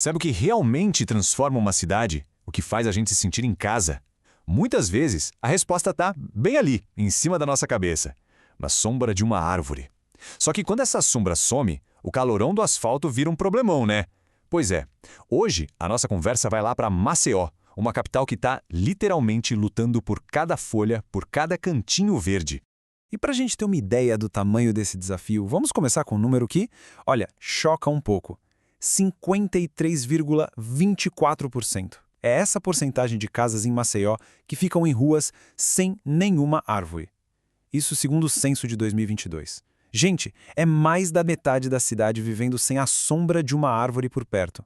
Sabe o que realmente transforma uma cidade? O que faz a gente se sentir em casa? Muitas vezes, a resposta está bem ali, em cima da nossa cabeça, na sombra de uma árvore. Só que quando essa sombra some, o calorão do asfalto vira um problemão, né? Pois é, hoje a nossa conversa vai lá para Maceió, uma capital que está literalmente lutando por cada folha, por cada cantinho verde. E para a gente ter uma ideia do tamanho desse desafio, vamos começar com um número que, olha, choca um pouco. 53,24%. É essa porcentagem de casas em Maceió que ficam em ruas sem nenhuma árvore. Isso segundo o censo de 2022. Gente, é mais da metade da cidade vivendo sem a sombra de uma árvore por perto.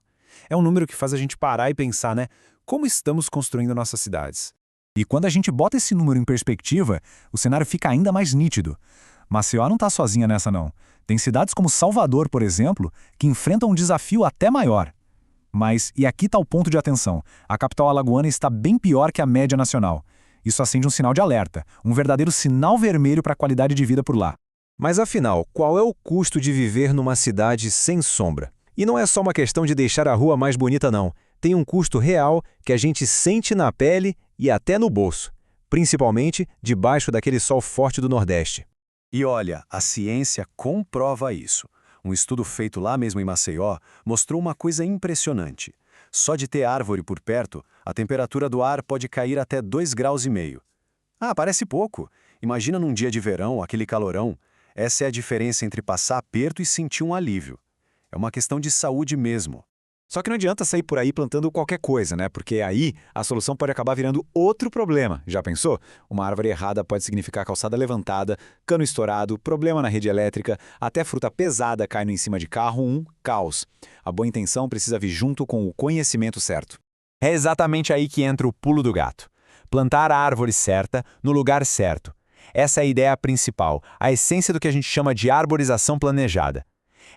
É um número que faz a gente parar e pensar, né? Como estamos construindo nossas cidades? E quando a gente bota esse número em perspectiva, o cenário fica ainda mais nítido. Maceió não está sozinha nessa não. Tem cidades como Salvador, por exemplo, que enfrentam um desafio até maior. Mas, e aqui está o ponto de atenção, a capital alagoana está bem pior que a média nacional. Isso acende um sinal de alerta, um verdadeiro sinal vermelho para a qualidade de vida por lá. Mas afinal, qual é o custo de viver numa cidade sem sombra? E não é só uma questão de deixar a rua mais bonita não. Tem um custo real que a gente sente na pele e até no bolso. Principalmente debaixo daquele sol forte do Nordeste. E olha, a ciência comprova isso. Um estudo feito lá mesmo em Maceió mostrou uma coisa impressionante. Só de ter árvore por perto, a temperatura do ar pode cair até 2,5 graus. Ah, parece pouco. Imagina num dia de verão, aquele calorão. Essa é a diferença entre passar aperto e sentir um alívio. É uma questão de saúde mesmo. Só que não adianta sair por aí plantando qualquer coisa, né? Porque aí a solução pode acabar virando outro problema. Já pensou? Uma árvore errada pode significar calçada levantada, cano estourado, problema na rede elétrica, até fruta pesada caindo em cima de carro, um caos. A boa intenção precisa vir junto com o conhecimento certo. É exatamente aí que entra o pulo do gato. Plantar a árvore certa, no lugar certo. Essa é a ideia principal, a essência do que a gente chama de arborização planejada.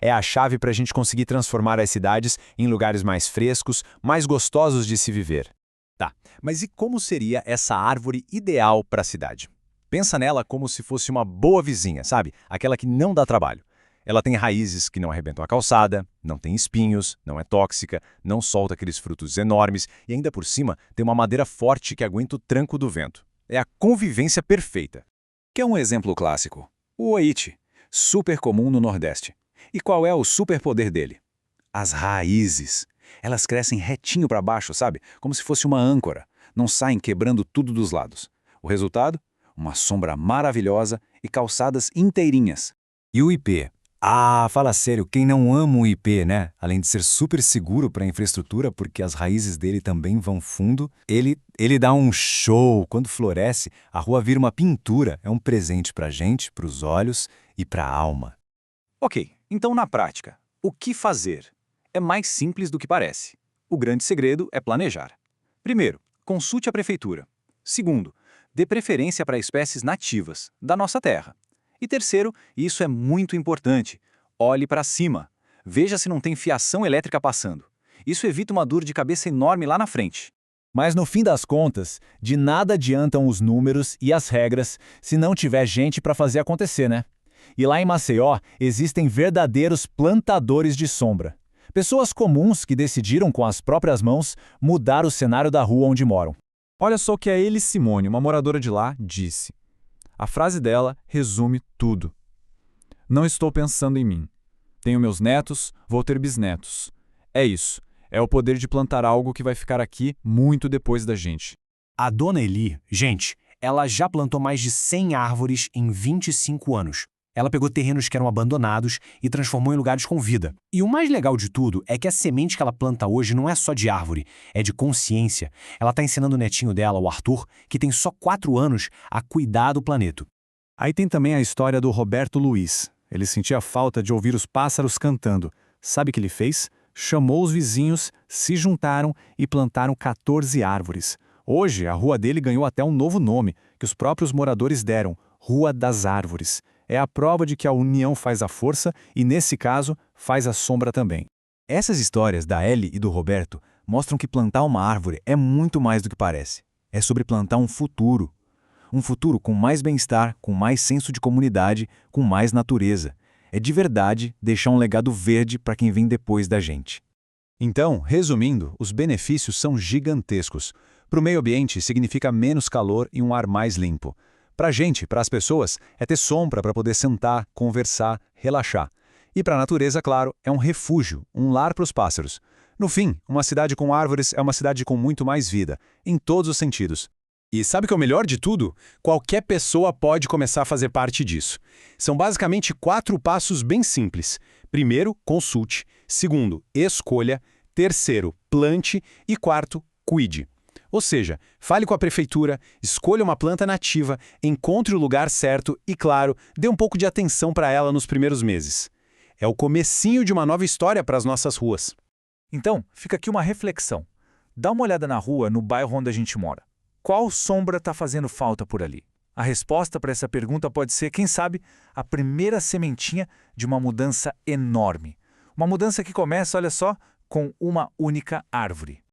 É a chave para a gente conseguir transformar as cidades em lugares mais frescos, mais gostosos de se viver. Tá, mas e como seria essa árvore ideal para a cidade? Pensa nela como se fosse uma boa vizinha, sabe? Aquela que não dá trabalho. Ela tem raízes que não arrebentam a calçada, não tem espinhos, não é tóxica, não solta aqueles frutos enormes e ainda por cima tem uma madeira forte que aguenta o tranco do vento. É a convivência perfeita. Quer um exemplo clássico? O oite, super comum no Nordeste. E qual é o superpoder dele? As raízes. Elas crescem retinho para baixo, sabe? Como se fosse uma âncora. Não saem quebrando tudo dos lados. O resultado? Uma sombra maravilhosa e calçadas inteirinhas. E o IP? Ah, fala sério, quem não ama o IP, né? Além de ser super seguro para a infraestrutura, porque as raízes dele também vão fundo, ele dá um show. Quando floresce, a rua vira uma pintura. É um presente para a gente, para os olhos e para a alma. Ok, então na prática, o que fazer? É mais simples do que parece. O grande segredo é planejar. Primeiro, consulte a prefeitura. Segundo, dê preferência para espécies nativas, da nossa terra. E terceiro, e isso é muito importante, olhe para cima. Veja se não tem fiação elétrica passando. Isso evita uma dor de cabeça enorme lá na frente. Mas no fim das contas, de nada adiantam os números e as regras se não tiver gente para fazer acontecer, né? E lá em Maceió, existem verdadeiros plantadores de sombra. Pessoas comuns que decidiram com as próprias mãos mudar o cenário da rua onde moram. Olha só o que a Elis Simone, uma moradora de lá, disse. A frase dela resume tudo. Não estou pensando em mim. Tenho meus netos, vou ter bisnetos. É isso. É o poder de plantar algo que vai ficar aqui muito depois da gente. A dona Eli, gente, ela já plantou mais de 100 árvores em 25 anos. Ela pegou terrenos que eram abandonados e transformou em lugares com vida. E o mais legal de tudo é que a semente que ela planta hoje não é só de árvore, é de consciência. Ela está ensinando o netinho dela, o Arthur, que tem só 4 anos, a cuidar do planeta. Aí tem também a história do Roberto Luiz. Ele sentia falta de ouvir os pássaros cantando. Sabe o que ele fez? Chamou os vizinhos, se juntaram e plantaram 14 árvores. Hoje, a rua dele ganhou até um novo nome, que os próprios moradores deram, Rua das Árvores. É a prova de que a união faz a força e, nesse caso, faz a sombra também. Essas histórias da Ellie e do Roberto mostram que plantar uma árvore é muito mais do que parece. É sobre plantar um futuro. Um futuro com mais bem-estar, com mais senso de comunidade, com mais natureza. É de verdade deixar um legado verde para quem vem depois da gente. Então, resumindo, os benefícios são gigantescos. Para o meio ambiente, significa menos calor e um ar mais limpo. Para a gente, para as pessoas, é ter sombra para poder sentar, conversar, relaxar. E para a natureza, claro, é um refúgio, um lar para os pássaros. No fim, uma cidade com árvores é uma cidade com muito mais vida, em todos os sentidos. E sabe o que é o melhor de tudo? Qualquer pessoa pode começar a fazer parte disso. São basicamente 4 passos bem simples. Primeiro, consulte. Segundo, escolha. Terceiro, plante. E quarto, cuide. Ou seja, fale com a prefeitura, escolha uma planta nativa, encontre o lugar certo e, claro, dê um pouco de atenção para ela nos primeiros meses. É o comecinho de uma nova história para as nossas ruas. Então, fica aqui uma reflexão. Dá uma olhada na rua, no bairro onde a gente mora. Qual sombra está fazendo falta por ali? A resposta para essa pergunta pode ser, quem sabe, a primeira sementinha de uma mudança enorme. Uma mudança que começa, olha só, com uma única árvore.